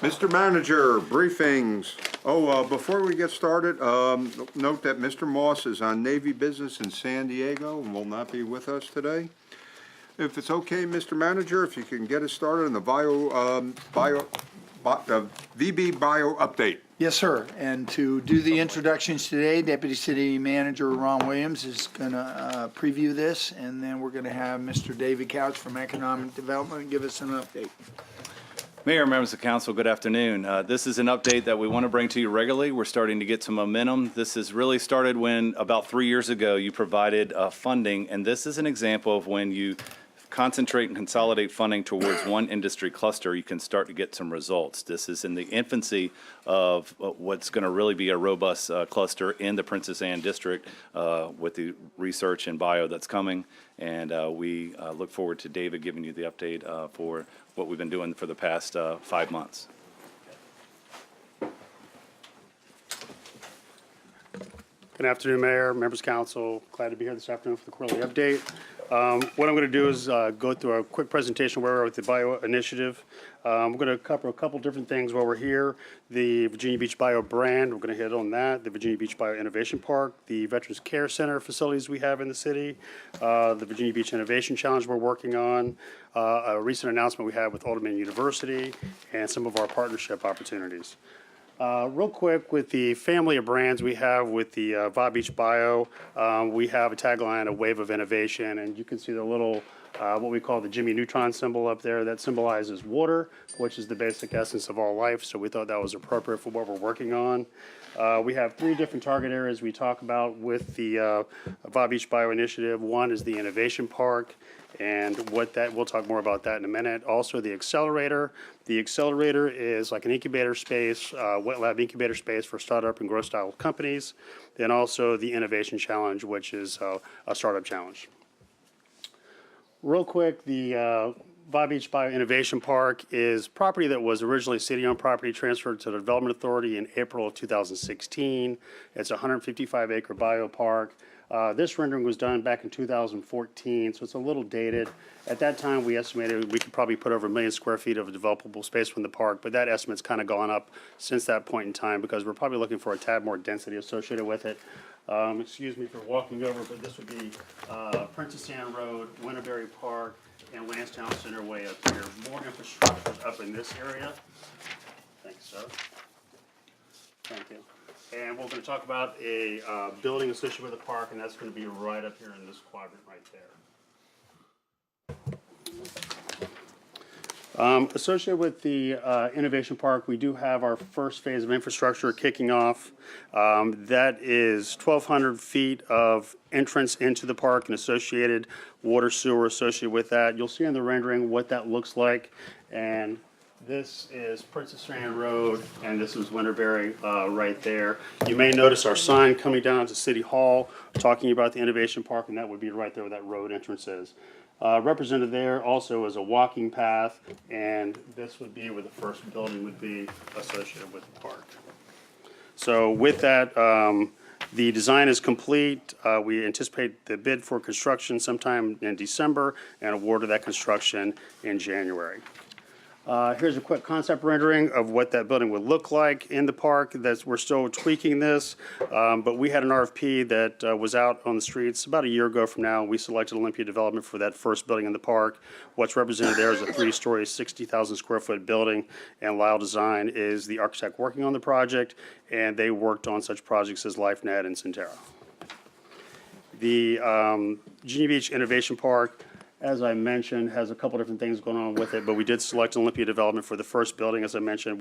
Mr. Manager, briefings. Before we get started, note that Mr. Moss is on Navy business in San Diego and will not be with us today. If it's okay, Mr. Manager, if you can get us started on the VB Bio update. Yes, sir. And to do the introductions today, Deputy City Manager Ron Williams is going to preview this, and then we're going to have Mr. David Couch from Economic Development give us an update. Mayor, members of council, good afternoon. This is an update that we want to bring to you regularly. We're starting to get some momentum. This has really started when about 3 years ago you provided funding, and this is an example of when you concentrate and consolidate funding towards one industry cluster, you can start to get some results. This is in the infancy of what's going to really be a robust cluster in the Princess Anne District with the research and bio that's coming. And we look forward to David giving you the update for what we've been doing for the past 5 months. Good afternoon, Mayor, members of council. Glad to be here this afternoon for the quarterly update. What I'm going to do is go through a quick presentation where we're with the Bio Initiative. We're going to cover a couple different things while we're here. The Virginia Beach Bio brand, we're going to hit on that. The Virginia Beach Bio Innovation Park, the Veterans Care Center facilities we have in the city, the Virginia Beach Innovation Challenge we're working on, a recent announcement we have with Old Dominion University, and some of our partnership opportunities. Real quick, with the family of brands we have with the VB Beach Bio, we have a tagline, a wave of innovation, and you can see the little, what we call the Jimmy Neutron symbol up there. That symbolizes water, which is the basic essence of all life, so we thought that was appropriate for what we're working on. We have 3 different target areas we talk about with the VB Beach Bio Initiative. One is the Innovation Park, and what that, we'll talk more about that in a minute. Also, the accelerator. The accelerator is like an incubator space, wet lab incubator space for startup and growth style companies. Then also the Innovation Challenge, which is a startup challenge. Real quick, the VB Beach Bio Innovation Park is property that was originally city-owned property transferred to the Development Authority in April of 2016. It's a 155-acre biopark. This rendering was done back in 2014, so it's a little dated. At that time, we estimated we could probably put over 1 million square feet of developable space from the park, but that estimate's kind of gone up since that point in time because we're probably looking for a tad more density associated with it. Excuse me for walking over, but this would be Princess Anne Road, Winterberry Park, and Lansdowne Center way up here. More infrastructure up in this area. Thanks, sir. Thank you. And we're going to talk about a building associated with the park, and that's going to be right up here in this quadrant right there. Associated with the Innovation Park, we do have our first phase of infrastructure kicking off. That is 1,200 feet of entrance into the park and associated water sewer associated with that. You'll see in the rendering what that looks like. And this is Princess Anne Road, and this is Winterberry right there. You may notice our sign coming down to City Hall talking about the Innovation Park, and that would be right there where that road entrance is. Represented there also is a walking path, and this would be where the first building would be associated with the park. So with that, the design is complete. We anticipate the bid for construction sometime in December and award of that construction in January. Here's a quick concept rendering of what that building would look like in the park. We're still tweaking this, but we had an RFP that was out on the streets about a year ago from now. We selected Olympia Development for that first building in the park. What's represented there is a 3-story, 60,000 square foot building, and Lyle Design is the architect working on the project, and they worked on such projects as LifeNet and Centera. The Virginia Beach Innovation Park, as I mentioned, has a couple different things going on with it, but we did select Olympia Development for the first building. As I mentioned,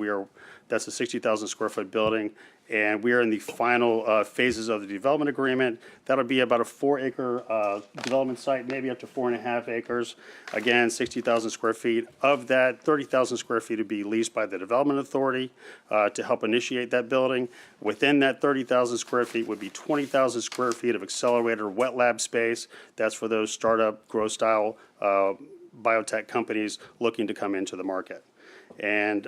that's a 60,000 square foot building, and we are in the final phases of the development agreement. That'll be about a 4-acre development site, maybe up to 4.5 acres. Again, 60,000 square feet. Of that, 30,000 square feet would be leased by the Development Authority to help initiate that building. Within that 30,000 square feet would be 20,000 square feet of accelerator wet lab space. That's for those startup, growth style biotech companies looking to come into the market. And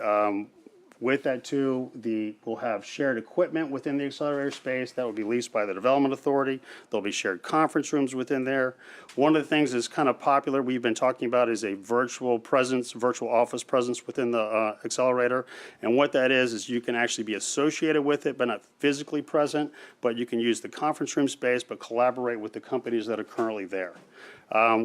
With that too, we'll have shared equipment within the accelerator space that will be leased by the Development Authority. There'll be shared conference rooms within there. One of the things that's kind of popular we've been talking about is a virtual presence, virtual office presence within the accelerator. And what that is you can actually be associated with it, but not physically present, but you can use the conference room space, but collaborate with the companies that are currently there.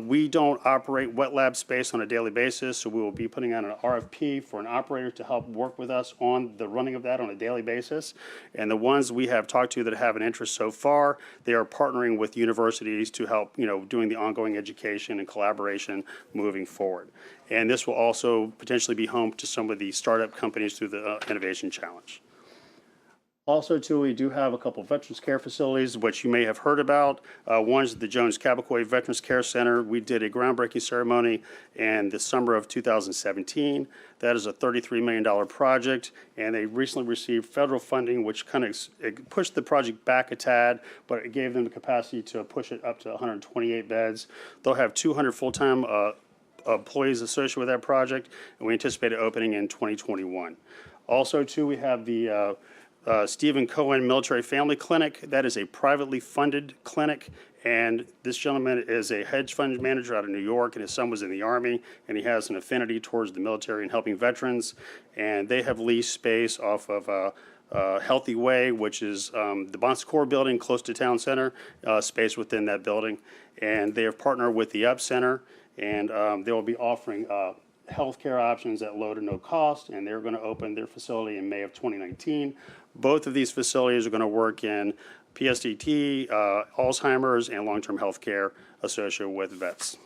We don't operate wet lab space on a daily basis, so we will be putting out an RFP for an operator to help work with us on the running of that on a daily basis. And the ones we have talked to that have an interest so far, they are partnering with universities to help, doing the ongoing education and collaboration moving forward. And this will also potentially be home to some of the startup companies through the Innovation Challenge. Also, too, we do have a couple of veterans care facilities, which you may have heard about. One is the Jones Cabocoy Veterans Care Center. We did a groundbreaking ceremony in the summer of 2017. That is a $33 million project, and they recently received federal funding, which kind of pushed the project back a tad, but it gave them the capacity to push it up to 128 beds. They'll have 200 full-time employees associated with that project, and we anticipate it opening in 2021. Also, too, we have the Stephen Cohen Military Family Clinic. That is a privately funded clinic, and this gentleman is a hedge fund manager out of New York, and his son was in the Army, and he has an affinity towards the military and helping veterans. And they have leased space off of Healthy Way, which is the Bon Secours building close to Town Center, space within that building. And they have partnered with the Up Center, and they will be offering healthcare options at low to no cost, and they're going to open their facility in May of 2019. Both of these facilities are going to work in PSDT, Alzheimer's, and long-term health care associated with vets.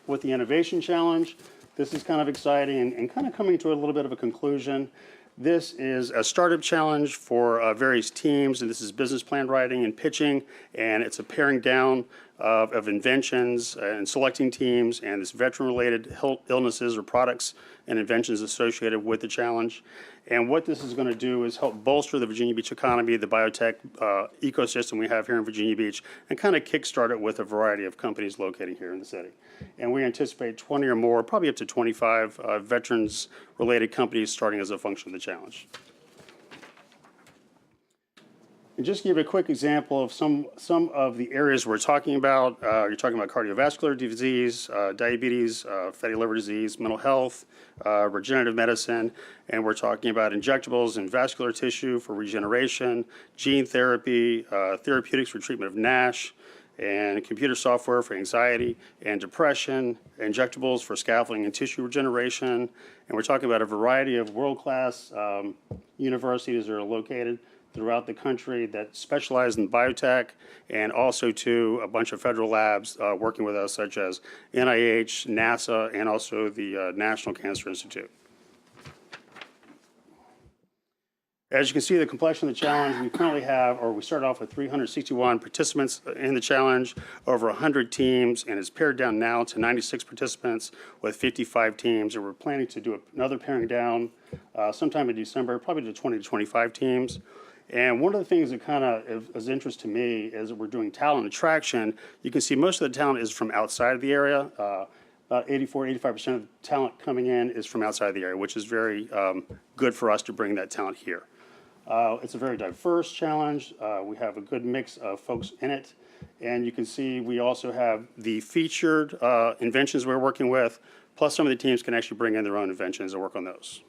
With the Innovation Challenge, this is kind of exciting and kind of coming to a little bit of a conclusion. This is a startup challenge for various teams, and this is business plan writing and pitching, and it's a paring down of inventions and selecting teams, and this veteran-related illnesses or products and inventions associated with the challenge. And what this is going to do is help bolster the Virginia Beach economy, the biotech ecosystem we have here in Virginia Beach, and kind of kickstart it with a variety of companies located here in the city. And we anticipate 20 or more, probably up to 25 veterans-related companies starting as a function of the challenge. And just to give a quick example of some of the areas we're talking about, you're talking about cardiovascular disease, diabetes, fatty liver disease, mental health, regenerative medicine, and we're talking about injectables and vascular tissue for regeneration, gene therapy, therapeutics for treatment of NASH, and computer software for anxiety and depression, injectables for scaffolding and tissue regeneration. And we're talking about a variety of world-class universities that are located throughout the country that specialize in biotech, and also to a bunch of federal labs working with us, such as NIH, NASA, and also the National Cancer Institute. As you can see, the complexion of the challenge, we currently have, or we started off with 361 participants in the challenge, over 100 teams, and it's pared down now to 96 participants with 55 teams, and we're planning to do another paring down sometime in December, probably to 20 to 25 teams. And one of the things that kind of is interest to me is that we're doing talent attraction. You can see most of the talent is from outside of the area. About 85% of the talent coming in is from outside of the area, which is very good for us to bring that talent here. It's a very diverse challenge. We have a good mix of folks in it. And you can see we also have the featured inventions we're working with, plus some of the teams can actually bring in their own inventions and work on those.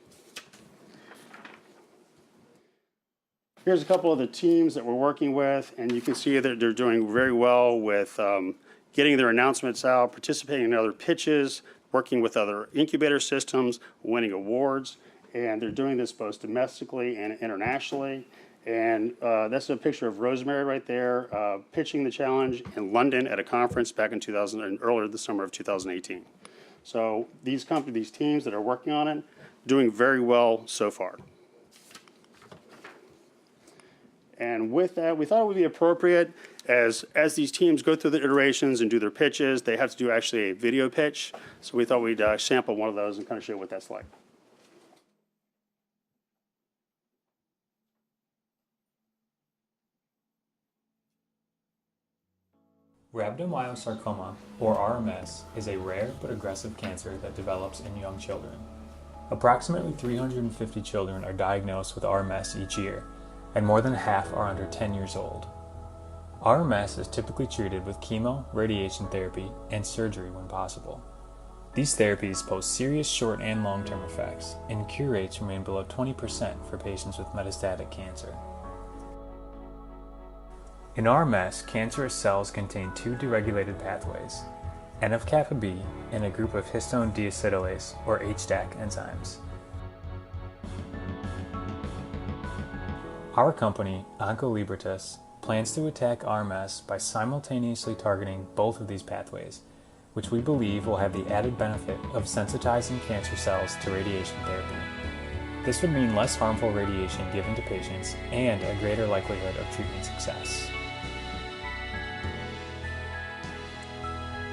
Here's a couple of the teams that we're working with, and you can see that they're doing very well with getting their announcements out, participating in other pitches, working with other incubator systems, winning awards, and they're doing this both domestically and internationally. And that's a picture of Rosemary right there, pitching the challenge in London at a conference back in earlier this summer of 2018. So these teams that are working on it, doing very well so far. And with that, we thought it would be appropriate as these teams go through the iterations and do their pitches, they have to do actually a video pitch. So we thought we'd sample one of those and kind of show what that's like. Rhabdomyosarcoma, or RMS, is a rare but aggressive cancer that develops in young children. Approximately 350 children are diagnosed with RMS each year, and more than half are under 10 years old. RMS is typically treated with chemo, radiation therapy, and surgery when possible. These therapies pose serious short and long-term effects, and cure rates remain below 20% for patients with metastatic cancer. In RMS, cancerous cells contain two deregulated pathways, NF-kappa B and a group of histone deacetylase, or HDAC, enzymes. Our company, OncoLibertas, plans to attack RMS by simultaneously targeting both of these pathways, which we believe will have the added benefit of sensitizing cancer cells to radiation therapy. This would mean less harmful radiation given to patients and a greater likelihood of treatment success.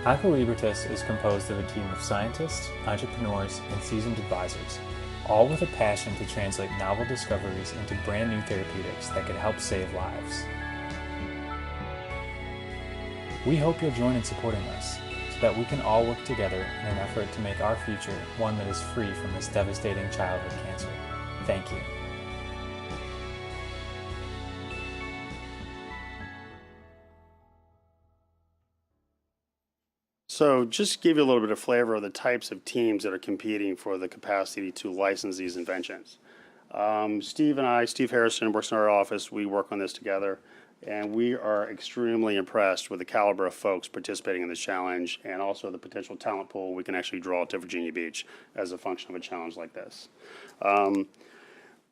OncoLibertas is composed of a team of scientists, entrepreneurs, and seasoned advisors, all with a passion to translate novel discoveries into brand new therapeutics that could help save lives. We hope you'll join in supporting us, so that we can all work together in an effort to make our future one that is free from this devastating childhood cancer. Thank you. So just to give you a little bit of flavor of the types of teams that are competing for the capacity to license these inventions. Steve Harrison works in our office, we work on this together, and we are extremely impressed with the caliber of folks participating in this challenge and also the potential talent pool we can actually draw to Virginia Beach as a function of a challenge like this.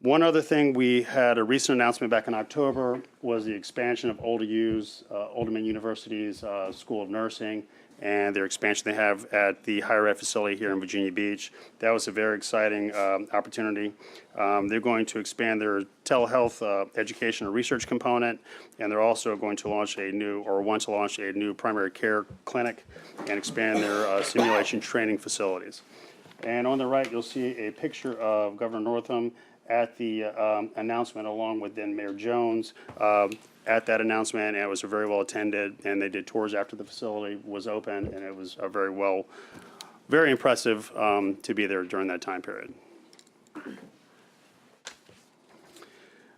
One other thing, we had a recent announcement back in October was the expansion of Old Dominion University's School of Nursing and their expansion they have at the higher ed facility here in Virginia Beach. That was a very exciting opportunity. They're going to expand their telehealth education and research component, and they're also going to launch want to launch a new primary care clinic and expand their simulation training facilities. And on the right, you'll see a picture of Governor Northam at the announcement, along with then Mayor Jones at that announcement, and it was very well attended, and they did tours after the facility was open, and it was very impressive to be there during that time period.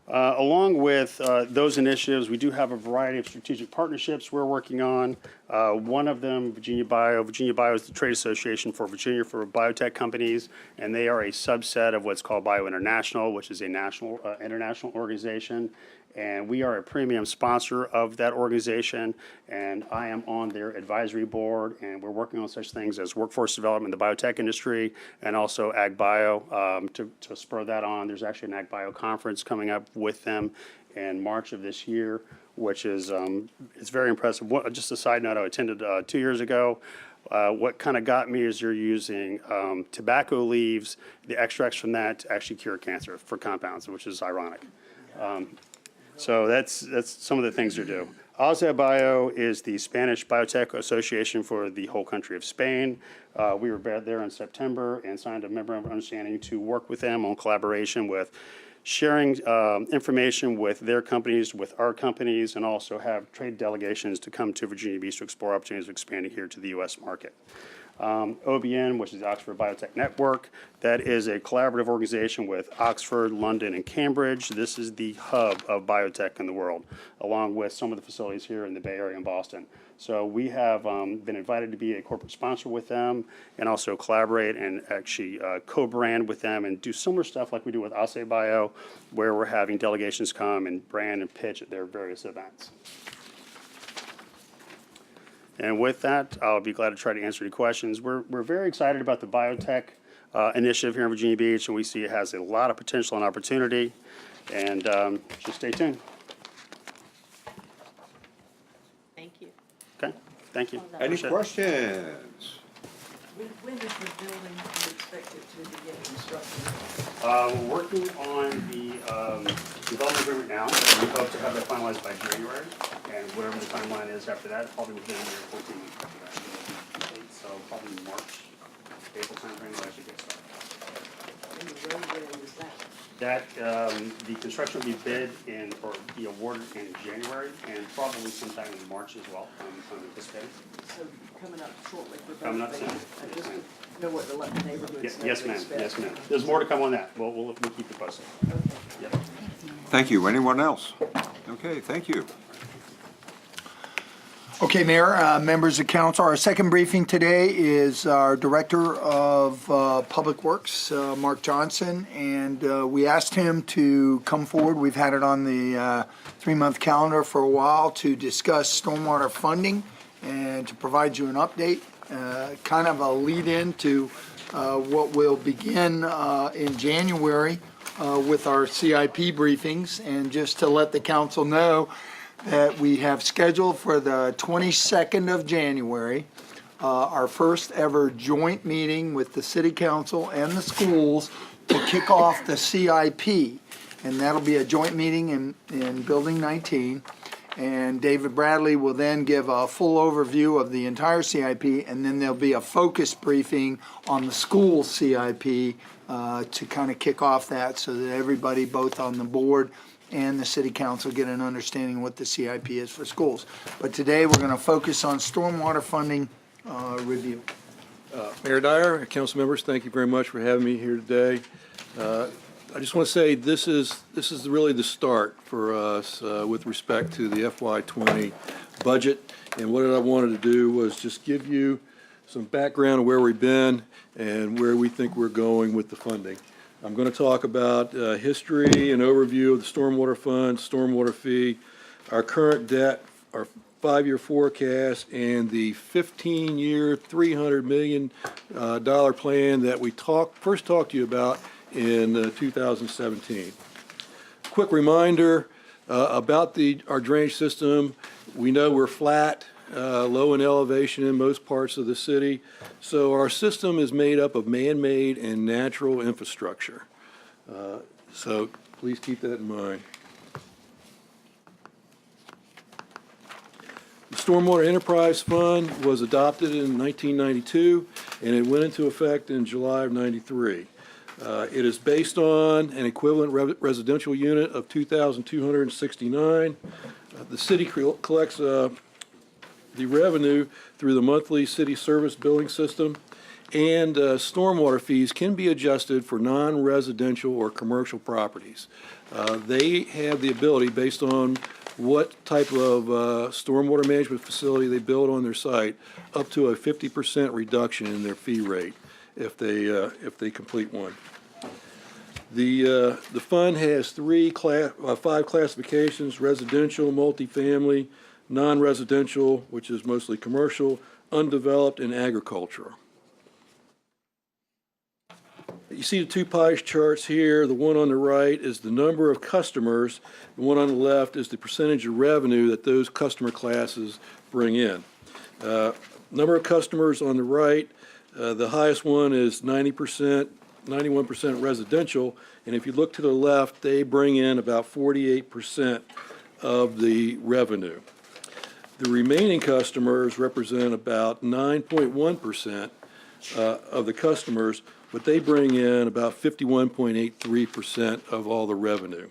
Along with those initiatives, we do have a variety of strategic partnerships we're working on. One of them, Virginia Bio. Virginia Bio is the trade association for Virginia for biotech companies, and they are a subset of what's called Bio International, which is a national international organization. And we are a premium sponsor of that organization, and I am on their advisory board, and we're working on such things as workforce development in the biotech industry and also ag bio to spur that on. There's actually an ag bio conference coming up with them in March of this year, which is it's very impressive. Just a side note, I attended 2 years ago. What kind of got me is you're using tobacco leaves, the extracts from that to actually cure cancer for compounds, which is ironic. So that's some of the things to do. ASA Bio is the Spanish Biotech Association for the whole country of Spain. We were there in September and signed a memorandum of understanding to work with them on collaboration with sharing information with their companies, with our companies, and also have trade delegations to come to Virginia Beach to explore opportunities of expanding here to the U.S. market. OBN, which is the Oxford Biotech Network, that is a collaborative organization with Oxford, London, and Cambridge. This is the hub of biotech in the world, along with some of the facilities here in the Bay Area and Boston. So we have been invited to be a corporate sponsor with them and also collaborate and actually co-brand with them and do similar stuff like we do with ASA Bio, where we're having delegations come and brand and pitch at their various events. And with that, I'll be glad to try to answer any questions. We're very excited about the biotech initiative here in Virginia Beach, and we see it has a lot of potential and opportunity. And just stay tuned. Thank you. Okay, thank you. Any Appreciate it. questions? When is the building expected to begin construction? We're working on the development agreement now. We hope to have that finalized by January, and whatever the timeline is after that, probably within a year, 14 months after that. So probably March, April timeframe, we'll actually get started. And the roadway is that? That, the construction will be bid in, or be awarded in January, and probably sometime in March as well, I'm anticipating. So coming up shortly for both Coming up things. soon. I just know what the neighborhoods know Yes, to ma'am, expect. yes, ma'am. There's more to come on that. We'll keep you posted. Yep. Thank you. Anyone else? Okay, thank you. Okay, Mayor, members of council, our second briefing today is our Director of Public Works, Mark Johnson, and we asked him to come forward. We've had it on the 3-month calendar for a while to discuss stormwater funding and to provide you an update, kind of a lead-in to what will begin in January with our CIP briefings, and just to let the council know that we have scheduled for the 22nd of January, our first ever joint meeting with the city council and the schools to kick off the CIP. And that'll be a joint meeting in Building 19. And David Bradley will then give a full overview of the entire CIP, and then there'll be a focus briefing on the school CIP to kind of kick off that, so that everybody, both on the board and the city council, get an understanding of what the CIP is for schools. But today, we're going to focus on stormwater funding review. Mayor Dyer, council members, thank you very much for having me here today. I just want to say this is really the start for us with respect to the FY20 budget. And what I wanted to do was just give you some background of where we've been and where we think we're going with the funding. I'm going to talk about history and overview of the stormwater fund, stormwater fee, our current debt, our 5-year forecast, and the 15-year, $300 million plan that we first talked to you about in 2017. Quick reminder about our drainage system. We know we're flat, low in elevation in most parts of the city. So our system is made up of man-made and natural infrastructure. So please keep that in mind. The Stormwater Enterprise Fund was adopted in 1992, and it went into effect in July of '93. It is based on an equivalent residential unit of 2,269. The city collects the revenue through the monthly city service billing system, and stormwater fees can be adjusted for non-residential or commercial properties. They have the ability, based on what type of stormwater management facility they build on their site, up to a 50% reduction in their fee rate if they complete one. The fund has 5 classifications: residential, multifamily, non-residential, which is mostly commercial, undeveloped, and agricultural. You see the 2 pie charts here. The one on the right is the number of customers. The one on the left is the percentage of revenue that those customer classes bring in. Number of customers on the right, the highest one is 90%, 91% residential, and if you look to the left, they bring in about 48% of the revenue. The remaining customers represent about 9.1% of the customers, but they bring in about 51.83% of all the revenue.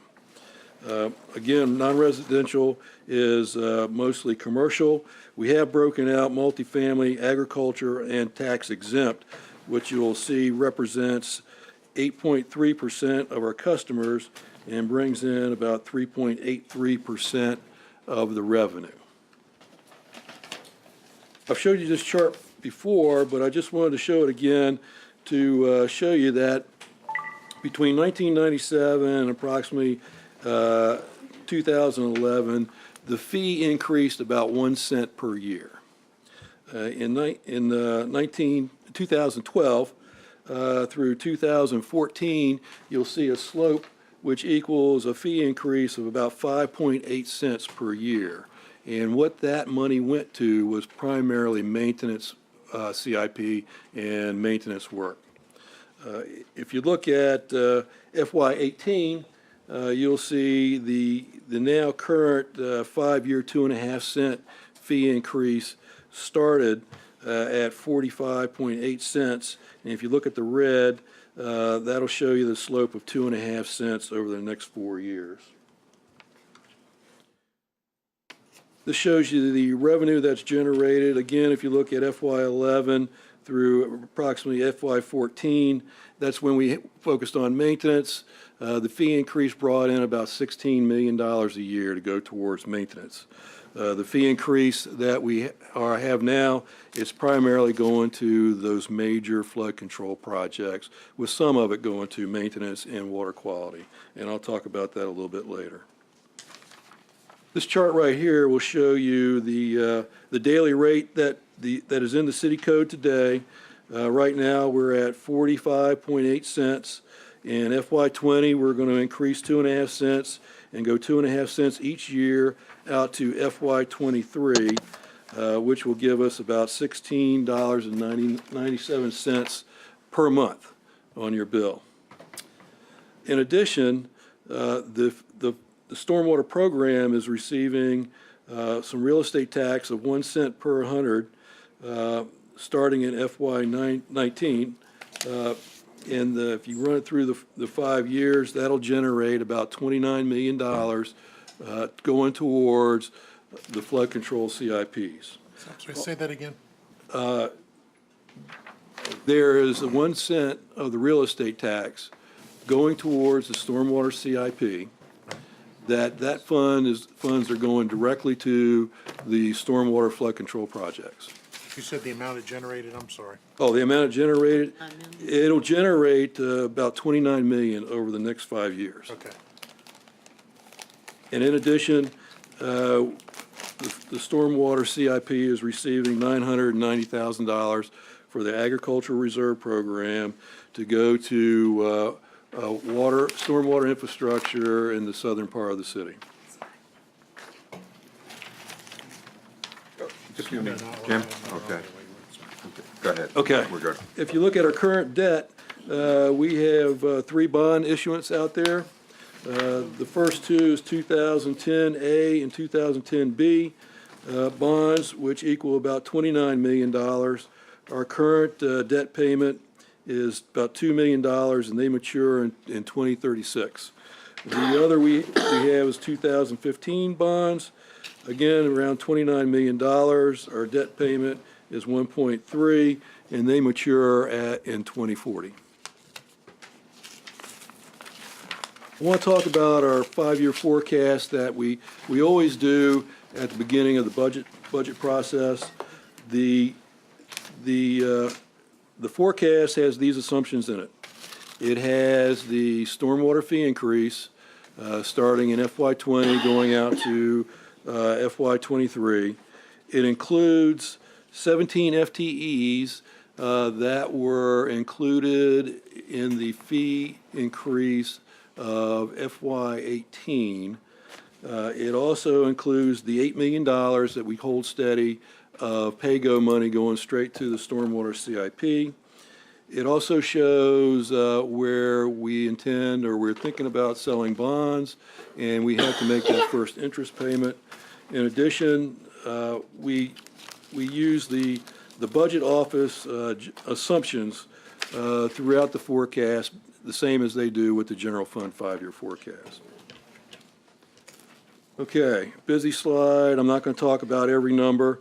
Again, non-residential is mostly commercial. We have broken out multifamily, agriculture, and tax exempt, which you'll see represents 8.3% of our customers and brings in about 3.83% of the revenue. I've showed you this chart before, but I just wanted to show it again to show you that between 1997 and approximately 2011, the fee increased about 1 cent per year. In 2012 through 2014, you'll see a slope which equals a fee increase of about 5.8 cents per year. And what that money went to was primarily maintenance, CIP, and maintenance work. If you look at FY18, you'll see the now current 5-year 2.5 cent fee increase started at 45.8 cents. And if you look at the red, That'll show you the slope of 2.5 cents over the next 4 years. This shows you the revenue that's generated. Again, if you look at FY11 through approximately FY14, that's when we focused on maintenance. The fee increase brought in about $16 million a year to go towards maintenance. The fee increase that we have now is primarily going to those major flood control projects, with some of it going to maintenance and water quality. And I'll talk about that a little bit later. This chart right here will show you the daily rate that is in the city code today. Right now, we're at 45.8 cents. In FY20, we're going to increase 2.5 cents and go 2.5 cents each year out to FY23, which will give us about $16.97 per month on your bill. In addition, the stormwater program is receiving some real estate tax of 1 cent per 100 starting in FY19. And if you run it through the 5 years, that'll generate about $29 million going towards the flood control CIPs. Sorry, say that again. There is 1 cent of the real estate tax going towards the stormwater CIP. That funds are going directly to the stormwater flood control projects. You said the amount it generated, I'm sorry. Oh, the amount it generated, it'll generate about $29 million over the next 5 years. Okay. And in addition, the stormwater CIP is receiving $990,000 for the agricultural reserve program to go to stormwater infrastructure in the southern part of the city. Excuse me, Jim? Okay. Go ahead. Okay. We're good. If you look at our current debt, we have 3 bond issuance out there. The first 2 is 2010A and 2010B bonds, which equal about $29 million. Our current debt payment is about $2 million, and they mature in 2036. The other we have is 2015 bonds. Again, around $29 million. Our debt payment is 1.3, and they mature in 2040. I want to talk about our 5-year forecast that we always do at the beginning of the budget process. The forecast has these assumptions in it. It has the stormwater fee increase starting in FY20 going out to FY23. It includes 17 FTEs that were included in the fee increase of FY18. It also includes the $8 million that we hold steady of pay-go money going straight to the stormwater CIP. It also shows where we intend or we're thinking about selling bonds, and we have to make that first interest payment. In addition, we use the budget office assumptions throughout the forecast, the same as they do with the general fund 5-year forecast. Okay, busy slide. I'm not going to talk about every number,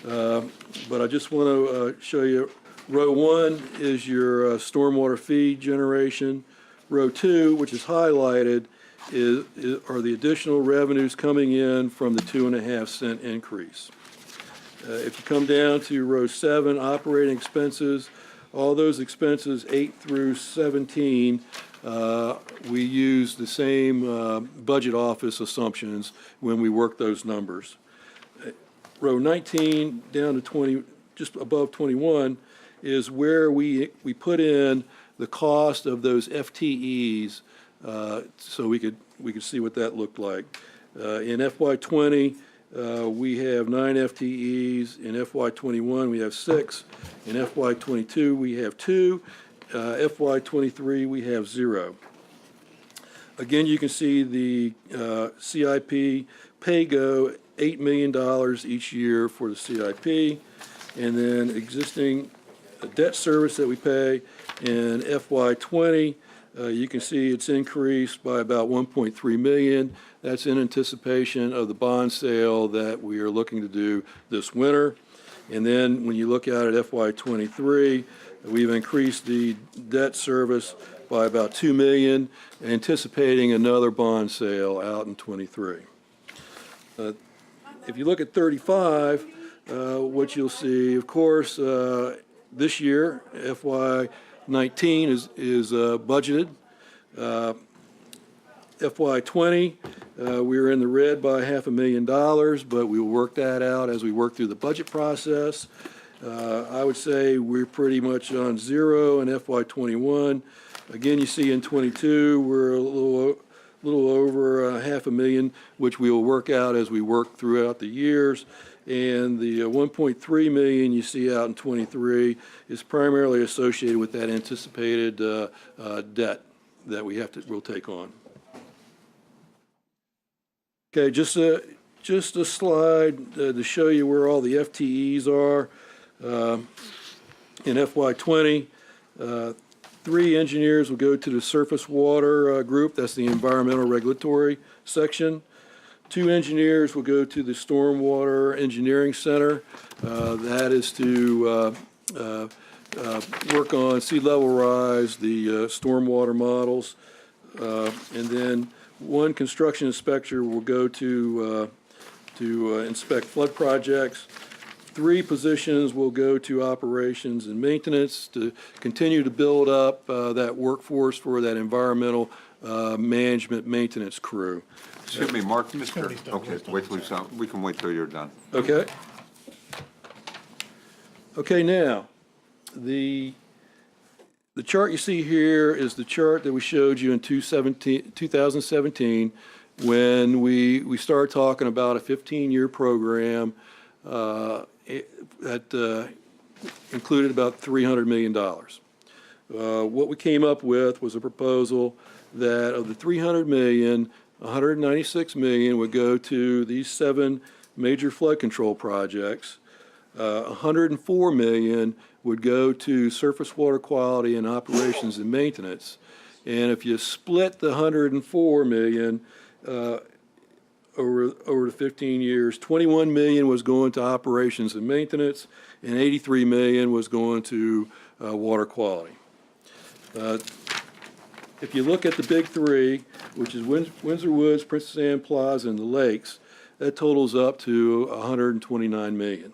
but I just want to show you. Row 1 is your stormwater fee generation. Row 2, which is highlighted, are the additional revenues coming in from the 2.5 cent increase. If you come down to row 7, operating expenses, all those expenses 8 through 17, we use the same budget office assumptions when we work those numbers. Row 19 down to 20, just above 21, is where we put in the cost of those FTEs, so we could see what that looked like. In FY20, we have 9 FTEs. In FY21, we have 6. In FY22, we have 2. FY23, we have 0. Again, you can see the CIP pay-go, $8 million each year for the CIP, and then existing debt service that we pay In FY20, you can see it's increased by about 1.3 million. That's in anticipation of the bond sale that we are looking to do this winter. And then when you look at it FY23, we've increased the debt service by about 2 million, anticipating another bond sale out in '23. If you look at 35, what you'll see, of course, this year, FY19 is budgeted. FY20, we were in the red by $500,000, but we will work that out as we work through the budget process. I would say we're pretty much on zero in FY21. Again, you see in '22, we're a little over $500,000, which we will work out as we work throughout the years. And the 1.3 million you see out in '23 is primarily associated with that anticipated debt that we'll take on. Okay, just a slide to show you where all the FTEs are. In FY20, 3 engineers will go to the surface water group. That's the environmental regulatory section. 2 engineers will go to the stormwater engineering center. That is to work on sea level rise, the stormwater models. And then 1 construction inspector will go to inspect flood projects. 3 positions will go to operations and maintenance to continue to build up that workforce for that environmental management maintenance crew. Excuse me, Mark, Tony's done. okay, wait till we can wait till you're done. Okay. Okay, now, the chart you see here is the chart that we showed you in 2017 when we started talking about a 15-year program that included about $300 million. What we came up with was a proposal that of the $300 million, $196 million would go to these 7 major flood control projects. $104 million would go to surface water quality and operations and maintenance. And if you split the $104 million over the 15 years, $21 million was going to operations and maintenance, and $83 million was going to water quality. If you look at the big 3, which is Windsor Woods, Princess Anne Plaza, and the lakes, that totals up to $129 million.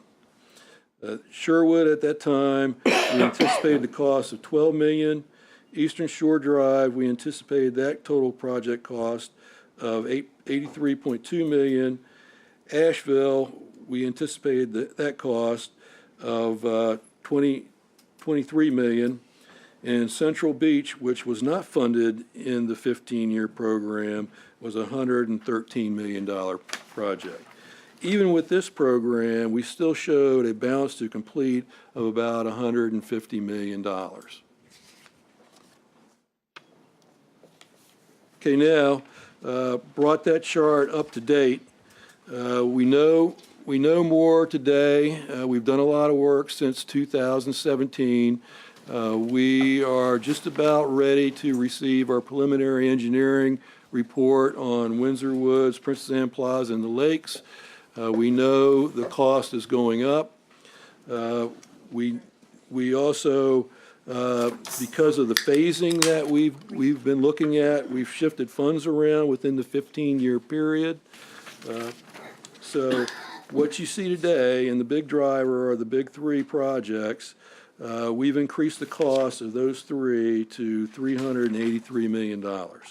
Sherwood at that time, we anticipated the cost of $12 million. Eastern Shore Drive, we anticipated that total project cost of $83.2 million. Asheville, we anticipated that cost of $23 million. And Central Beach, which was not funded in the 15-year program, was a $113 million project. Even with this program, we still showed a balance to complete of about $150 million. Okay, now, brought that chart up to date. We know more today. We've done a lot of work since 2017. We are just about ready to receive our preliminary engineering report on Windsor Woods, Princess Anne Plaza, and the lakes. We know the cost is going up. We also, because of the phasing that we've been looking at, we've shifted funds around within the 15-year period. So what you see today, and the big driver are the big 3 projects. We've increased the cost of those 3 to $383 million. To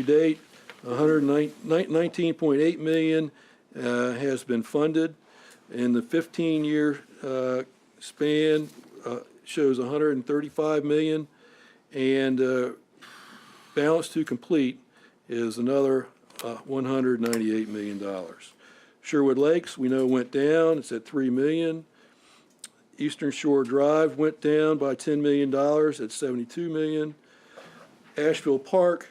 date, $19.8 million has been funded. In the 15-year span, shows $135 million, and balance to complete is another $198 million. Sherwood Lakes, we know, went down. It's at $3 million. Eastern Shore Drive went down by $10 million at $72 million. Asheville Park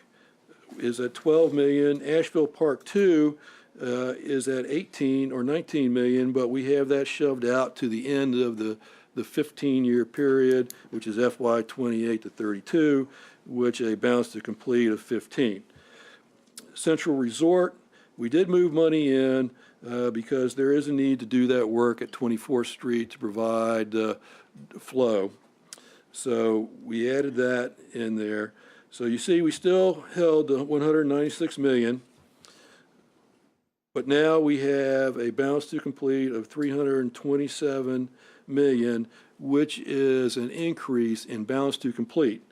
is at $12 million. Asheville Park 2 is at 18 or 19 million, but we have that shoved out to the end of the the 15-year period, which is FY 28 to 32, which a balance to complete of 15. Central Resort, we did move money in because there is a need to do that work at 24th Street to provide flow. So we added that in there. So you see, we still held the 196 million, but now we have a balance to complete of 327 million, which is an increase in balance to complete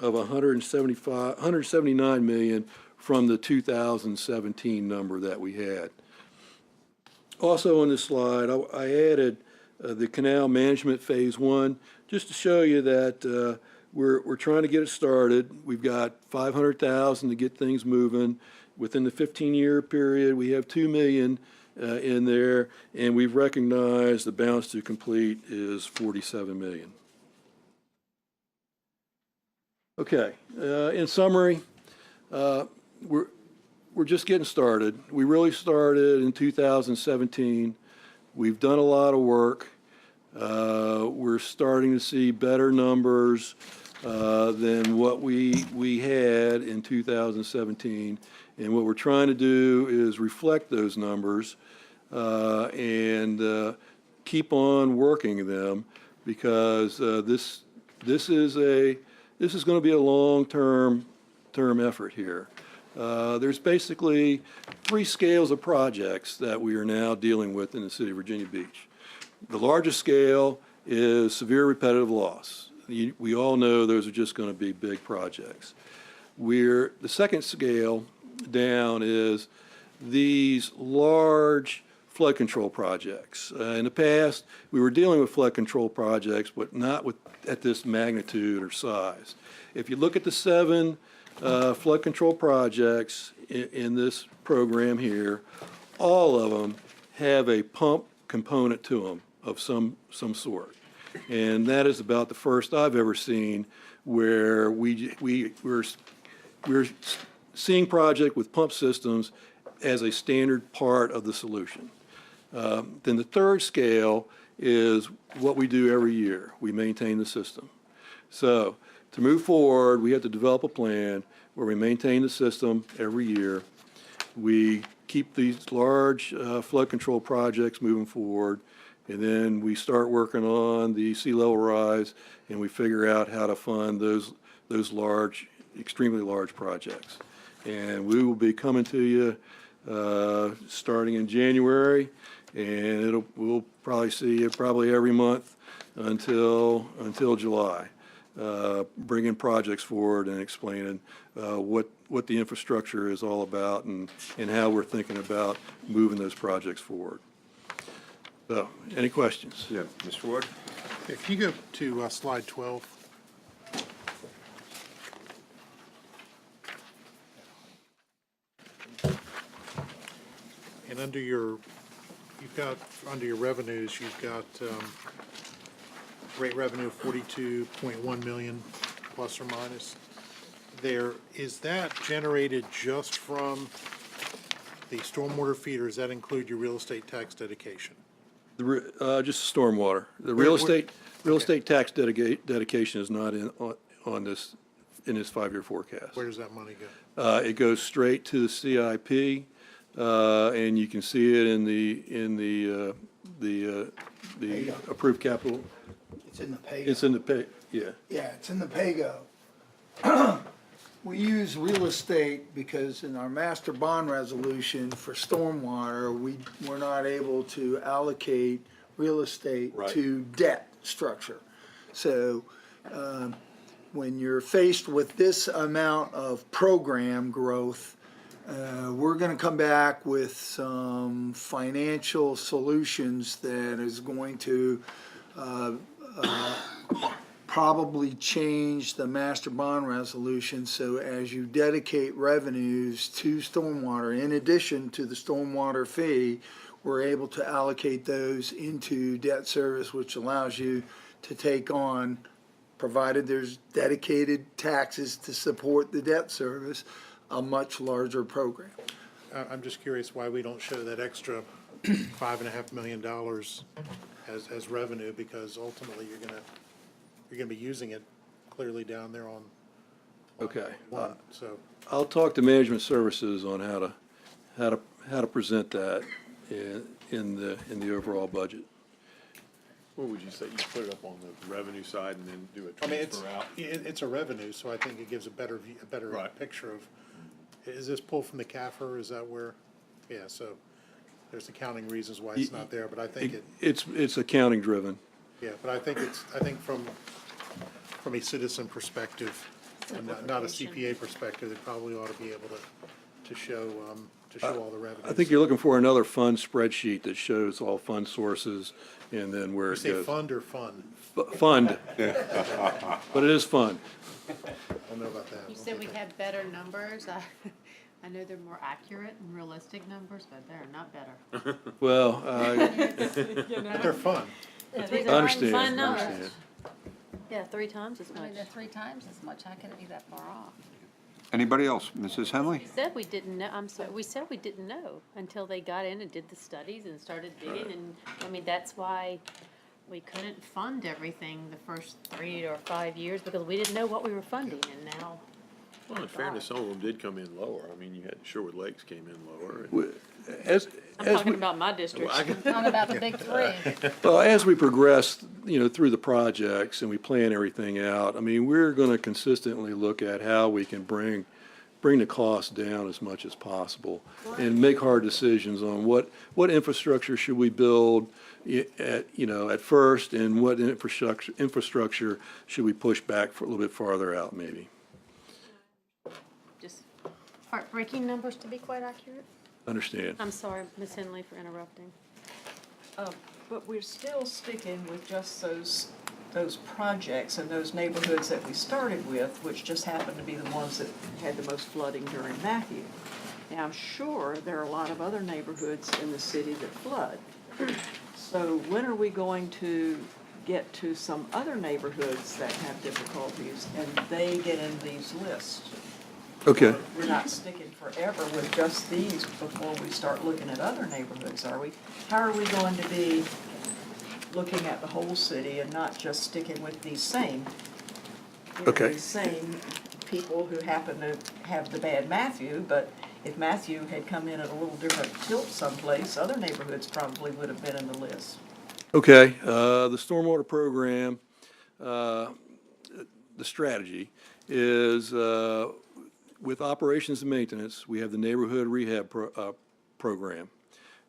of 179 million from the 2017 number that we had. Also on this slide, I added the canal management phase 1, just to show you that we're trying to get it started. We've got 500,000 to get things moving. Within the 15-year period, we have 2 million in there, and we've recognized the balance to complete is 47 million. Okay, in summary, we're just getting started. We really started in 2017. We've done a lot of work. We're starting to see better numbers than what we had in 2017. And what we're trying to do is reflect those numbers and keep on working them, because this is going to be a long-term effort here. There's basically 3 scales of projects that we are now dealing with in the city of Virginia Beach. The largest scale is severe repetitive loss. We all know those are just going to be big projects. The second scale down is these large flood control projects. In the past, we were dealing with flood control projects, but not at this magnitude or size. If you look at the 7 flood control projects in this program here, all of them have a pump component to them of some sort. And that is about the first I've ever seen where we're seeing project with pump systems as a standard part of the solution. Then the third scale is what we do every year. We maintain the system. So to move forward, we have to develop a plan where we maintain the system every year. We keep these large flood control projects moving forward, and then we start working on the sea level rise, and we figure out how to fund those large, extremely large projects. And we will be coming to you starting in January, and we'll probably see it probably every month until July, bringing projects forward and explaining what the infrastructure is all about and how we're thinking about moving those projects forward. So, any questions? Yeah, Mr. Wood? If you go to slide 12. And under your revenues, you've got rate revenue of 42.1 million plus or minus. Is that generated just from the stormwater fee, or does that include your real estate tax dedication? Just stormwater. The real estate tax dedication is not in this 5-year forecast. Where does that money go? It goes straight to the CIP, and you can see it in the approved capital. It's in the pay. It's in the pay. Yeah. Yeah, it's in the pay-go. We use real estate because in our master bond resolution for stormwater, we're not able to allocate real estate Right. to debt structure. So when you're faced with this amount of program growth, we're going to come back with some financial solutions that is going to probably change the master bond resolution, so as you dedicate revenues to stormwater, in addition to the stormwater fee, we're able to allocate those into debt service, which allows you to take on, provided there's dedicated taxes to support the debt service, a much larger program. I'm just curious why we don't show that extra $5.5 million as revenue, because ultimately you're gonna be using it clearly down there on Okay. one, so. I'll talk to management services on how to present that in the overall budget. What would you say, you put it up on the revenue side and then do a I mean, it's, transfer out? it's a revenue, so I think it gives a better view, a better Right. picture of, is this pulled from the CAFR, is that where? Yeah, so there's accounting reasons why it's not there, but I think It's accounting driven. yeah, but I think from a citizen perspective, and not a CPA perspective, they probably ought to be able to show all the revenues. I think you're looking for another fund spreadsheet that shows all fund sources and then where You it say goes. fund or fun? Fund. But it is fund. I don't know about that. You said we had better numbers. I know they're more accurate and realistic numbers, but they're not better. Well, But they're fun. These I are understand, fun I numbers. understand. Yeah, 3 times as I mean, much. they're 3 times as much. How can it be that far off? Anybody else? Mrs. Henley? We said we didn't know, I'm sorry, we said we didn't know until they got in and did the studies and started digging, and, I mean, that's why we couldn't fund everything the first 3 or 5 years, because we didn't know what we were funding, and now, Well, in fairness, some of them did come in lower. I mean, you had Sherwood Lakes came in lower. and- as, I'm as talking we, about my district. Talking about the big 3. well, as we progress, through the projects and we plan everything out, I mean, we're gonna consistently look at how we can bring the cost down as much as possible and make hard decisions on what infrastructure should we build at first, and what infrastructure should we push back for a little bit farther out, maybe. Just heartbreaking numbers, to be quite accurate. Understand? I'm sorry, Ms. Henley, for interrupting. But we're still sticking with just those projects and those neighborhoods that we started with, which just happened to be the ones that had the most flooding during Matthew. Now, I'm sure there are a lot of other neighborhoods in the city that flood. So when are we going to get to some other neighborhoods that have difficulties and they get in these lists? Okay. We're not sticking forever with just these before we start looking at other neighborhoods, are we? How are we going to be looking at the whole city and not just sticking with these same? Okay. These same people who happen to have the bad Matthew, but if Matthew had come in at a little different tilt someplace, other neighborhoods probably would have been in the list. Okay, the stormwater program, the strategy is, with operations and maintenance, we have the neighborhood rehab program,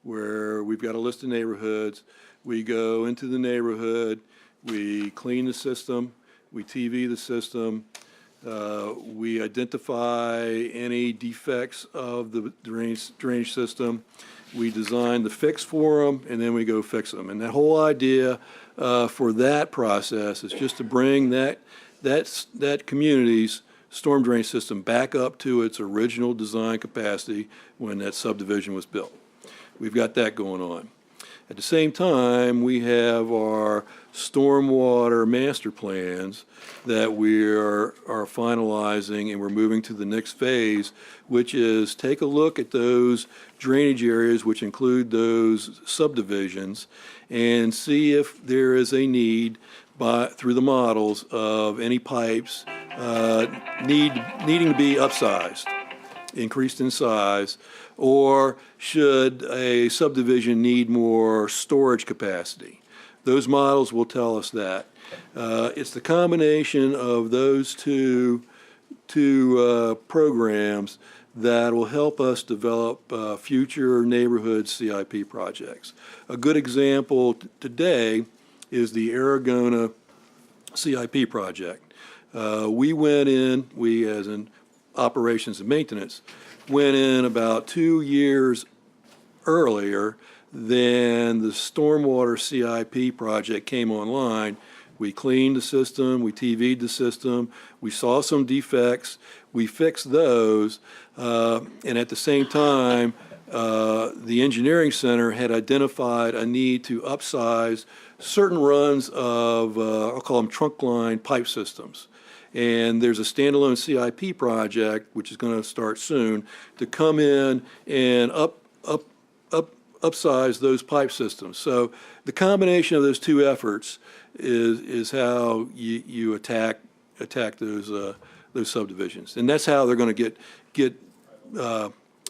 where we've got a list of neighborhoods. We go into the neighborhood, we clean the system, we TV the system, we identify any defects of the drainage system, we design the fix for them, and then we go fix them. And that whole idea for that process is just to bring that community's storm drain system back up to its original design capacity when that subdivision was built. We've got that going on. At the same time, we have our stormwater master plans that we are finalizing, and we're moving to the next phase, which is take a look at those drainage areas, which include those subdivisions, and see if there is a need through the models of any pipes needing to be upsized, increased in size, or should a subdivision need more storage capacity. Those models will tell us that. It's the combination of those two programs that will help us develop future neighborhood CIP projects. A good example today is the Aragona CIP project. We as in operations and maintenance, went in about 2 years earlier than the stormwater CIP project came online. We cleaned the system, we TV'd the system, we saw some defects, we fixed those, and at the same time, the engineering center had identified a need to upsize certain runs of, I'll call them trunk line pipe systems. And there's a standalone CIP project, which is going to start soon, to come in and upsize those pipe systems. So the combination of those two efforts is how you attack those subdivisions. And that's how they're going to get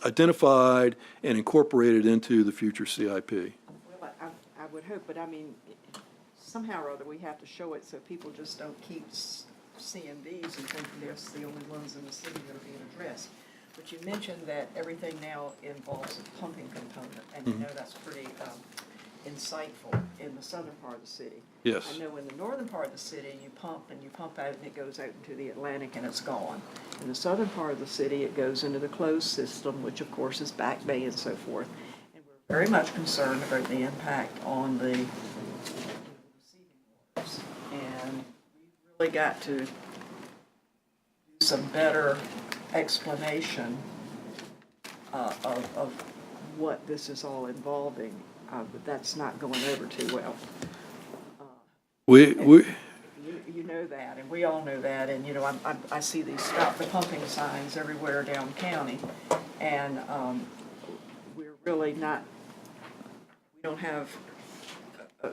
identified and incorporated into the future CIP. Well, I would hope, but I mean, somehow or other, we have to show it so people just don't keep seeing these and thinking they're the only ones in the city that are being addressed. But you mentioned that everything now involves a pumping component, and you know that's pretty insightful in the southern part of the city. Yes. I know in the northern part of the city, you pump out and it goes out into the Atlantic and it's gone. In the southern part of the city, it goes into the closed system, which of course is Back Bay and so forth. And we're very much concerned about the impact on the receiving waters. And we've really got to do some better explanation of what this is all involving, but that's not going over too well. You know that, and we all know that, and you know I see these stop the pumping signs everywhere down county, and we're really not. We don't have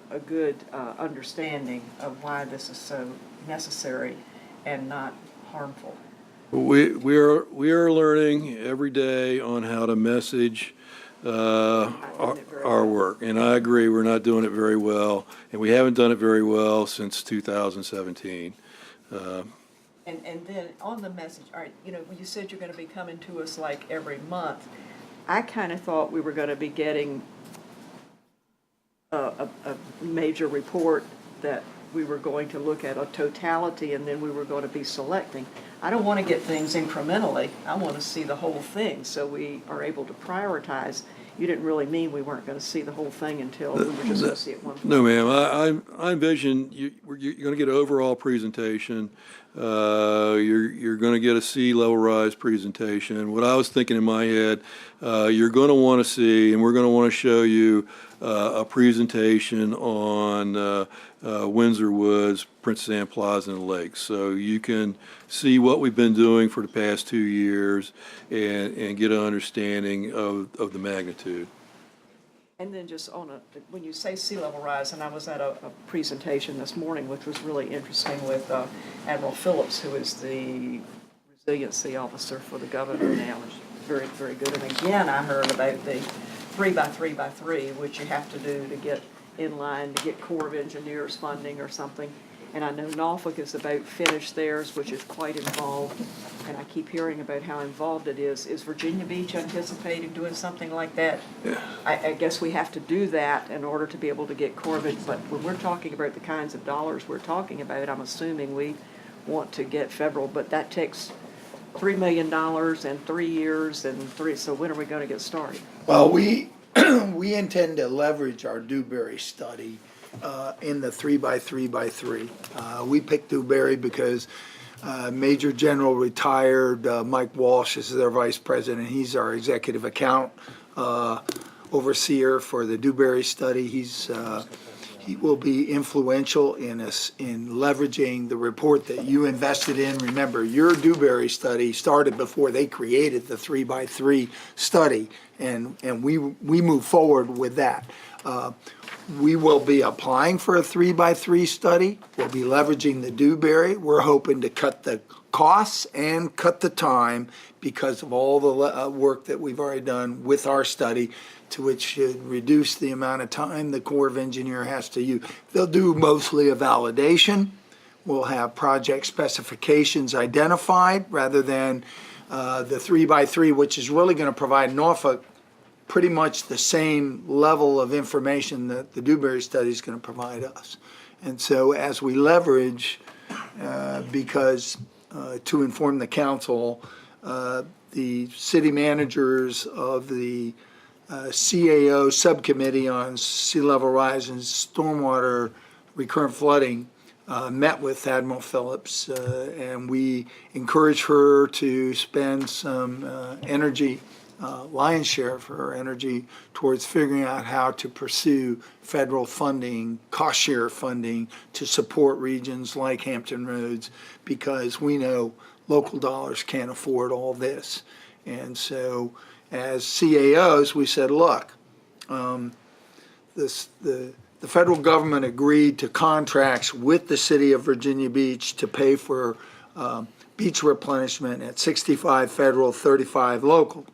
a good understanding of why this is so necessary and not harmful. We are learning every day on how to message our work, and I agree we're not doing it very well, and we haven't done it very well since 2017. And then on the message, all right, you know, when you said you're going to be coming to us like every month, I kind of thought we were going to be getting a major report that we were going to look at a totality and then we were going to be selecting. I don't want to get things incrementally. I want to see the whole thing so we are able to prioritize. You didn't really mean we weren't going to see the whole thing until we were just going to see it one point. No, ma'am. I envision you're going to get an overall presentation. You're going to get a sea level rise presentation. What I was thinking in my head, you're going to want to see, and we're going to want to show you a presentation on Windsor Woods, Princess Anne Plaza, and the Lakes. So you can see what we've been doing for the past 2 years and get an understanding of the magnitude. And then just when you say sea level rise, and I was at a presentation this morning, which was really interesting with Admiral Phillips, who is the resiliency officer for the governor now, which is very, very good. And again, I heard about the 3x3x3, which you have to do to get in line to get Corps of Engineers funding or something. And I know Norfolk is about finished theirs, which is quite involved. And I keep hearing about how involved it is. Is Virginia Beach anticipating doing something like that? Yeah. I guess we have to do that in order to be able to get Corps of Engineers. But when we're talking about the kinds of dollars we're talking about, I'm assuming we want to get federal, but that takes $3 million and 3 years and so when are we going to get started? Well, we intend to leverage our Dewberry study in the 3x3x3. We picked Dewberry because Major General retired Mike Walsh is their vice president. He's our executive account overseer for the Dewberry study. He will be influential in leveraging the report that you invested in. Remember, your Dewberry study started before they created the 3x3 study, and we move forward with that. We will be applying for a 3x3 study. We'll be leveraging the Dewberry. We're hoping to cut the costs and cut the time because of all the work that we've already done with our study, to which should reduce the amount of time the Corps of Engineer has to use. They'll do mostly a validation. We'll have project specifications identified rather than the 3x3, which is really going to provide Norfolk pretty much the same level of information that the Dewberry study is going to provide us. And so as we leverage, because to inform the council, the city managers of the CAO subcommittee on sea level rise and stormwater recurrent flooding met with Admiral Phillips, and we encouraged her to spend some energy, lion's share of her energy, towards figuring out how to pursue federal funding, cost share funding, to support regions like Hampton Roads, because we know local dollars can't afford all this. And so as CAOs, we said, look, the federal government agreed to contracts with the city of Virginia Beach to pay for beach replenishment at 65 federal, 35 local.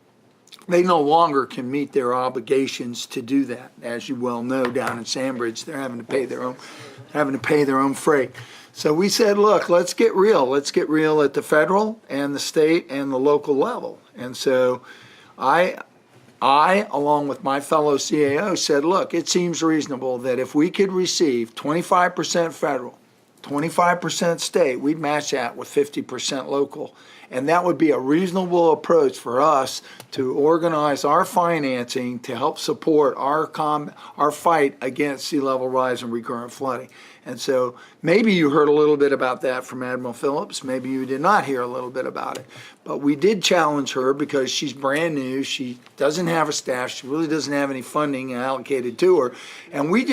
They no longer can meet their obligations to do that. As you well know, down in Sandbridge, they're having to pay their own freight. So we said, look, let's get real. Let's get real at the federal and the state and the local level. And so I, along with my fellow CAO, said, look, it seems reasonable that if we could receive 25% federal, 25% state, we'd match that with 50% local. And that would be a reasonable approach for us to organize our financing to help support our fight against sea level rise and recurrent flooding. And so maybe you heard a little bit about that from Admiral Phillips. Maybe you did not hear a little bit about it. But we did challenge her because she's brand new. She doesn't have a staff. She really doesn't have any funding allocated to her. And we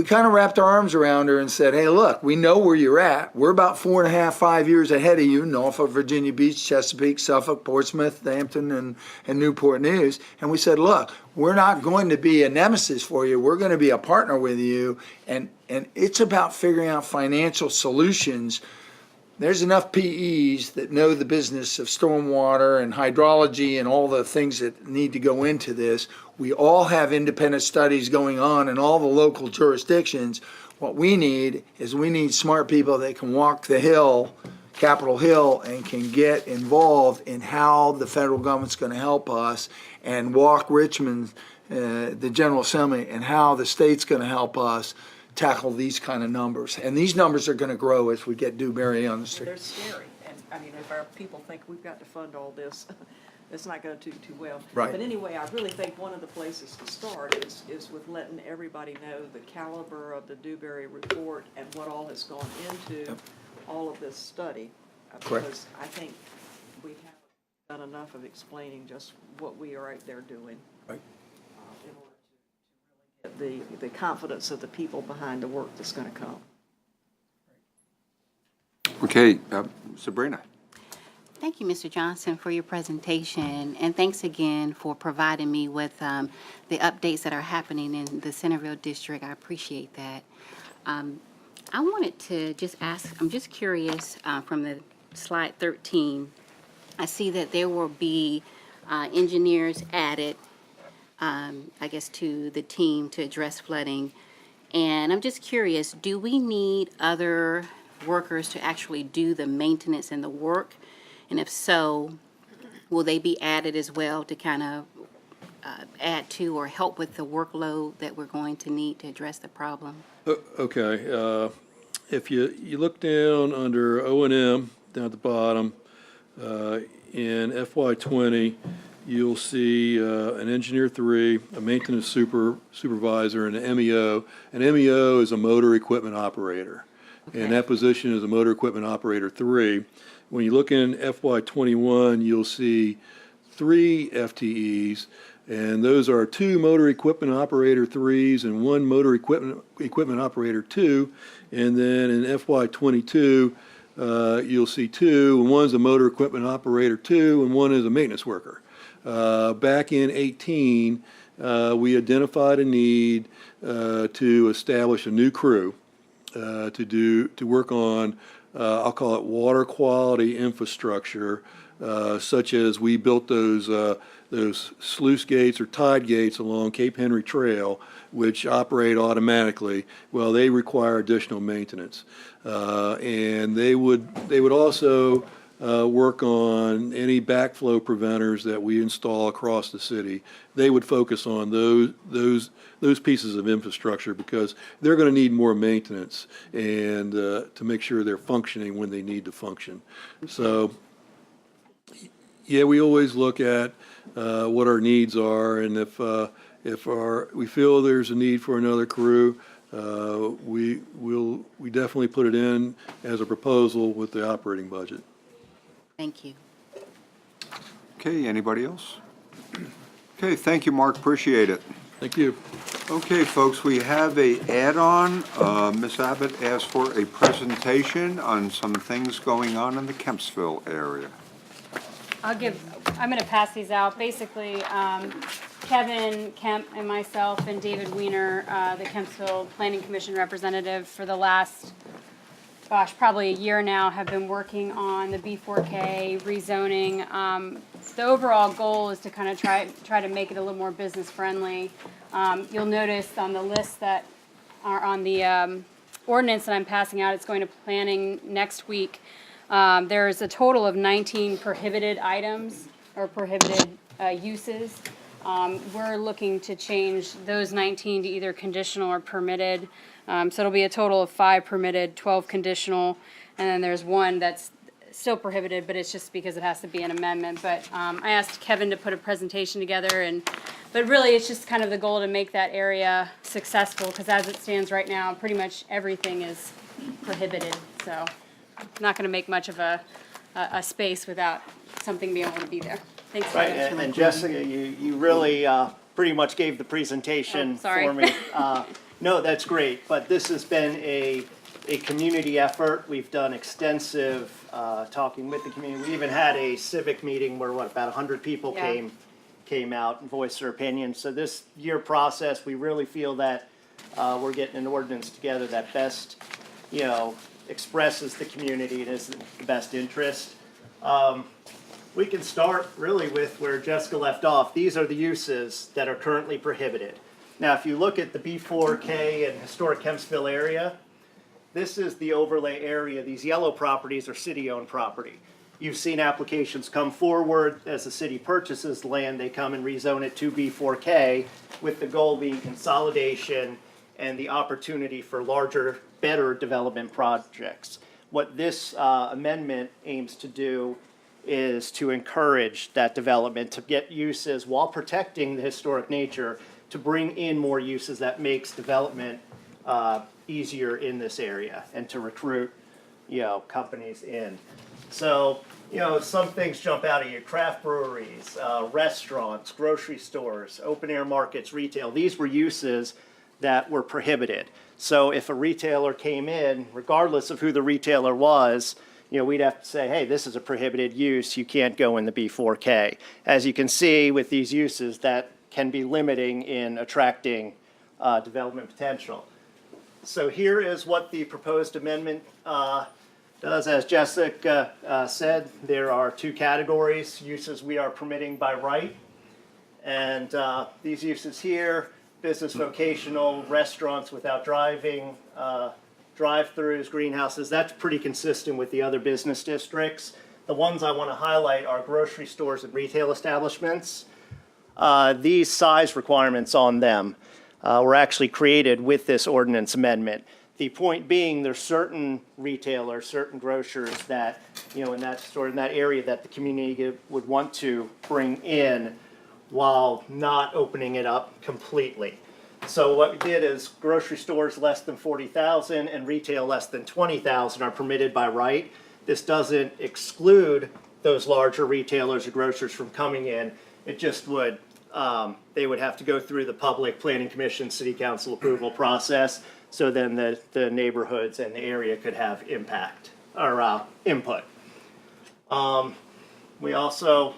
kind of wrapped our arms around her and said, hey, look, we know where you're at. We're about 4.5, 5 years ahead of you, Norfolk, Virginia Beach, Chesapeake, Suffolk, Portsmouth, Hampton, and Newport News. And we said, look, we're not going to be a nemesis for you. We're going to be a partner with you. And it's about figuring out financial solutions. There's enough PEs that know the business of stormwater and hydrology and all the things that need to go into this. We all have independent studies going on in all the local jurisdictions. What we need is smart people that can walk the hill, Capitol Hill, and can get involved in how the federal government's going to help us, and walk Richmond, the General Assembly, and how the state's going to help us tackle these kind of numbers. And these numbers are going to grow as we get Dewberry on the street. They're scary, and I mean, if our people think we've got to fund all this, it's not going to do too well. Right. But anyway, I really think one of the places to start is with letting everybody know the caliber of the Dewberry report and what all has gone into all of this study. Correct. Because I think we haven't done enough of explaining just what we are out there doing. Right. In order to really get the confidence of the people behind the work that's going to come. Okay, Sabrina. Thank you, Mr. Johnson, for your presentation, and thanks again for providing me with the updates that are happening in the Centerville District. I appreciate that. I wanted to just ask, I'm just curious, from the slide 13, I see that there will be engineers added, I guess, to the team to address flooding. And I'm just curious, do we need other workers to actually do the maintenance and the work? And if so, will they be added as well to kind of add to or help with the workload that we're going to need to address the problem? Okay, if you look down under O&M, down at the bottom, in FY20, you'll see an engineer 3, a maintenance supervisor, and an MEO. An MEO is a motor equipment operator. Okay. And that position is a motor equipment operator 3. When you look in FY21, you'll see 3 FTEs, and those are 2 motor equipment operator 3s and 1 motor equipment operator 2. And then in FY22, you'll see 2, and one's a motor equipment operator 2, and one is a maintenance worker. Back in 18, we identified a need to establish a new crew to work on, I'll call it water quality infrastructure, such as we built those sluice gates or tide gates along Cape Henry Trail, which operate automatically. Well, they require additional maintenance, and they would also work on any backflow preventers that we install across the city. They would focus on those pieces of infrastructure because they're going to need more maintenance and to make sure they're functioning when they need to function. So, yeah, we always look at what our needs are, and if we feel there's a need for another crew, we definitely put it in as a proposal with the operating budget. Thank you. Okay, anybody else? Okay, thank you, Mark, appreciate it. Thank you. Okay, folks, we have a add-on. Ms. Abbott asked for a presentation on some things going on in the Kempsville area. I'm gonna pass these out. Basically, Kevin Kemp and myself and David Weiner, the Kempsville Planning Commission representative for the last, probably a year now, have been working on the B4K rezoning. The overall goal is to kind of try to make it a little more business friendly. You'll notice on the list that are on the ordinance that I'm passing out, it's going to planning next week. There's a total of 19 prohibited items or prohibited uses. We're looking to change those 19 to either conditional or permitted. So it'll be a total of 5 permitted, 12 conditional, and then there's one that's still prohibited, but it's just because it has to be an amendment. But I asked Kevin to put a presentation together, but really it's just kind of the goal to make that area successful, because as it stands right now, pretty much everything is prohibited. So not going to make much of a space without something being able to be there. Thanks. Right, and Jessica, you really pretty much gave the presentation for me. No, that's great, but this has been a community effort. We've done extensive talking with the community. We even had a civic meeting where, about 100 people came out and voiced their opinion. So this year process, we really feel that we're getting an ordinance together that best, expresses the community and is in the best interest. We can start really with where Jessica left off. These are the uses that are currently prohibited. Now, if you look at the B4K and historic Kempsville area, this is the overlay area. These yellow properties are city-owned property. You've seen applications come forward as the city purchases land, they come and rezone it to B4K with the goal being consolidation and the opportunity for larger, better development projects. What this amendment aims to do is to encourage that development, to get uses while protecting the historic nature, to bring in more uses that makes development easier in this area and to recruit, companies in. So, some things jump out at you: craft breweries, restaurants, grocery stores, open air markets, retail. These were uses that were prohibited. So if a retailer came in, regardless of who the retailer was, we'd have to say, hey, this is a prohibited use. You can't go in the B4K. As you can see with these uses, that can be limiting in attracting development potential. So here is what the proposed amendment does. As Jessica said, there are 2 categories: uses we are permitting by right, and these uses here: business vocational, restaurants without driving, drive-throughs, greenhouses. That's pretty consistent with the other business districts. The ones I want to highlight are grocery stores and retail establishments. These size requirements on them were actually created with this ordinance amendment. The point being, there's certain retailers, certain grocers that, in that store, in that area, that the community would want to bring in while not opening it up completely. So what we did is grocery stores less than 40,000 and retail less than 20,000 are permitted by right. This doesn't exclude those larger retailers or grocers from coming in. It just would, they would have to go through the public planning commission, city council approval process. So then the neighborhoods and the area could have impact or input. We also,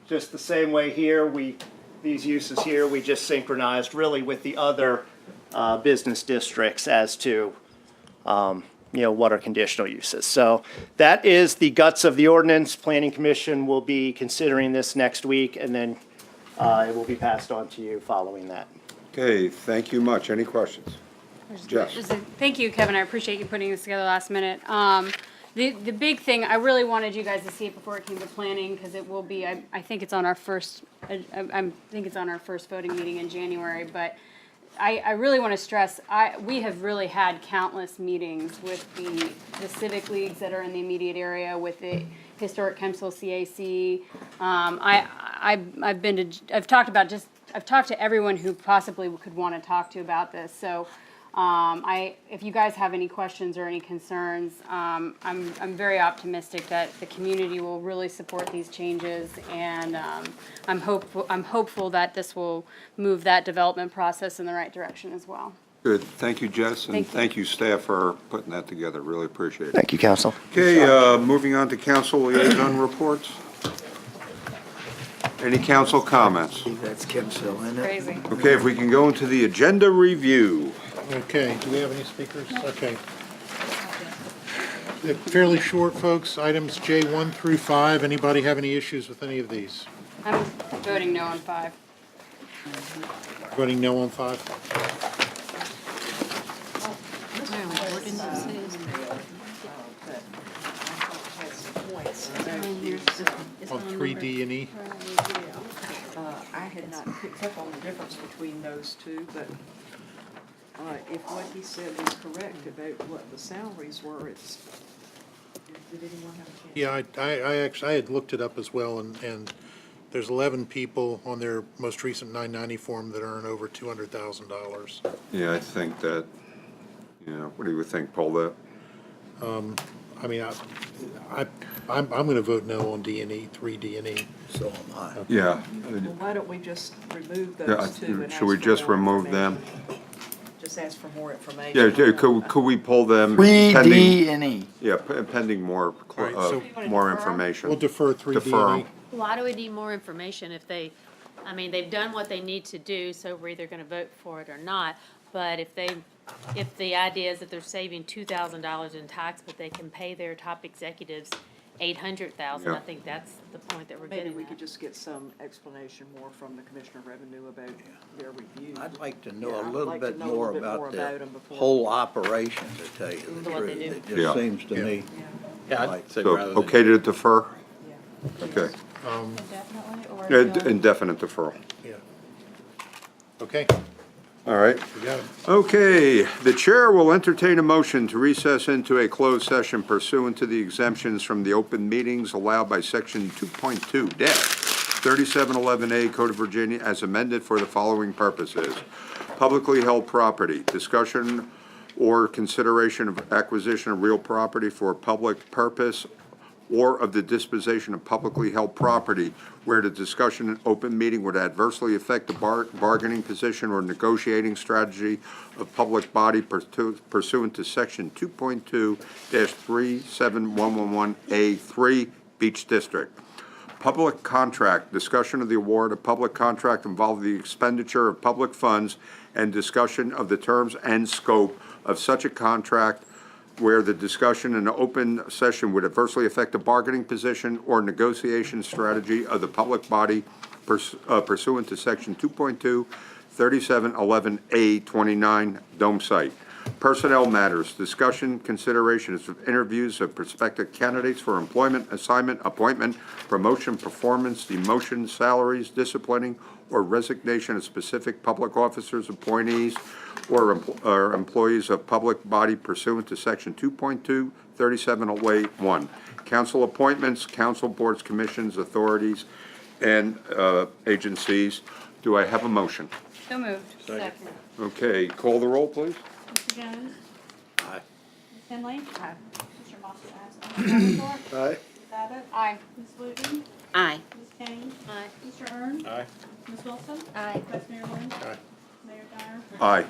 just the same way here, these uses here, we just synchronized really with the other business districts as to what are conditional uses. So that is the guts of the ordinance. Planning Commission will be considering this next week, and then it will be passed on to you following that. Okay, thank you much. Any questions? Jess. Thank you, Kevin. I appreciate you putting this together last minute. The big thing, I really wanted you guys to see it before it came to planning, because it will be, I think it's on our first, I think it's on our first voting meeting in January, but I really want to stress, we have really had countless meetings with the civic leagues that are in the immediate area, with the historic Kempsville CAC. I've talked to everyone who possibly could want to talk to about this. So if you guys have any questions or any concerns, I'm very optimistic that the community will really support these changes, and I'm hopeful that this will move that development process in the right direction as well. Good. Thank you, Jess, and thank you, staff, for putting that together. Really appreciate it. Thank you, Council. Okay, moving on to council liaison reports. Any council comments? That's Kim still in it. Crazy. Okay, if we can go into the agenda review. Okay, do we have any speakers? Okay. They're fairly short, folks, items J1 through 5. Anybody have any issues with any of these? I'm voting no on 5. Voting no on 5? On 3D and E? I had not picked up on the difference between those two, but if what he said was correct about what the salaries were, it's, did anyone have a chance? Yeah, I actually, I had looked it up as well, and there's 11 people on their most recent 990 form that earn over $200,000. Yeah, I think that, what do you think, Paul, that? I mean, I'm gonna vote no on D and E, 3D and E. So am I. Yeah. Well, why don't we just remove Yeah, those two and should we ask for just more remove them? information? Just ask for more information. Yeah, on them. could we pull them? 3D pending- and E. Yeah, pending more, All right, so more defer? information. we'll defer 3D Defer and E. 'em. Why do we need more information if they've done what they need to do, so we're either gonna vote for it or not. But if the idea is that they're saving $2,000 in tax, but they can pay their top executives $800,000, I Yeah. think that's the point that we're Maybe getting we at. could just get some explanation more from the Commissioner of Revenue about their review. I'd like to know Yeah, a I'd little like to bit know a more little bit more about about the 'em before- whole operation, to tell you the What they truth. do. It Yeah. just seems to me. Yeah, like- I'd say So, rather than. okay to defer? Yeah. Okay. Definitely, or? Indefinite deferral. Yeah. Okay, All right. we got it. Okay, the chair will entertain a motion to recess into a closed session pursuant to the exemptions from the open meetings allowed by section 2.2-3711A Code of Virginia as amended for the following purposes. Publicly held property, discussion or consideration of acquisition of real property for a public purpose or of the disposition of publicly held property where the discussion in open meeting would adversely affect the bargaining position or negotiating strategy of public body pursuant to section 2.2-37111A3 Beach District. Public contract, discussion of the award of public contract involving the expenditure of public funds and discussion of the terms and scope of such a contract where the discussion in an open session would adversely affect the bargaining position or negotiation strategy of the public body pursuant to section 2.2-3711A29 Dome Site. Personnel matters, discussion, consideration of interviews of prospective candidates for employment, assignment, appointment, promotion, performance, demotion, salaries, disciplining, or resignation of specific public officers, appointees, or employees of public body pursuant to section 2.2-3708-1. Council appointments, council boards, commissions, authorities, and agencies. Do I have a motion? So moved. Second. Okay, call the roll, please. Mr. Jones? Aye. Ms. Finley? Aye. Mr. Foster? Mr. Davenport? Aye. Ms. Abbott? Aye. Ms. Wooten? Aye. Ms. Kane? Aye. Mr. Ern? Aye. Ms. Wilson? Aye. Vice Mayor Williams? Aye. Mayor Dyer? Aye.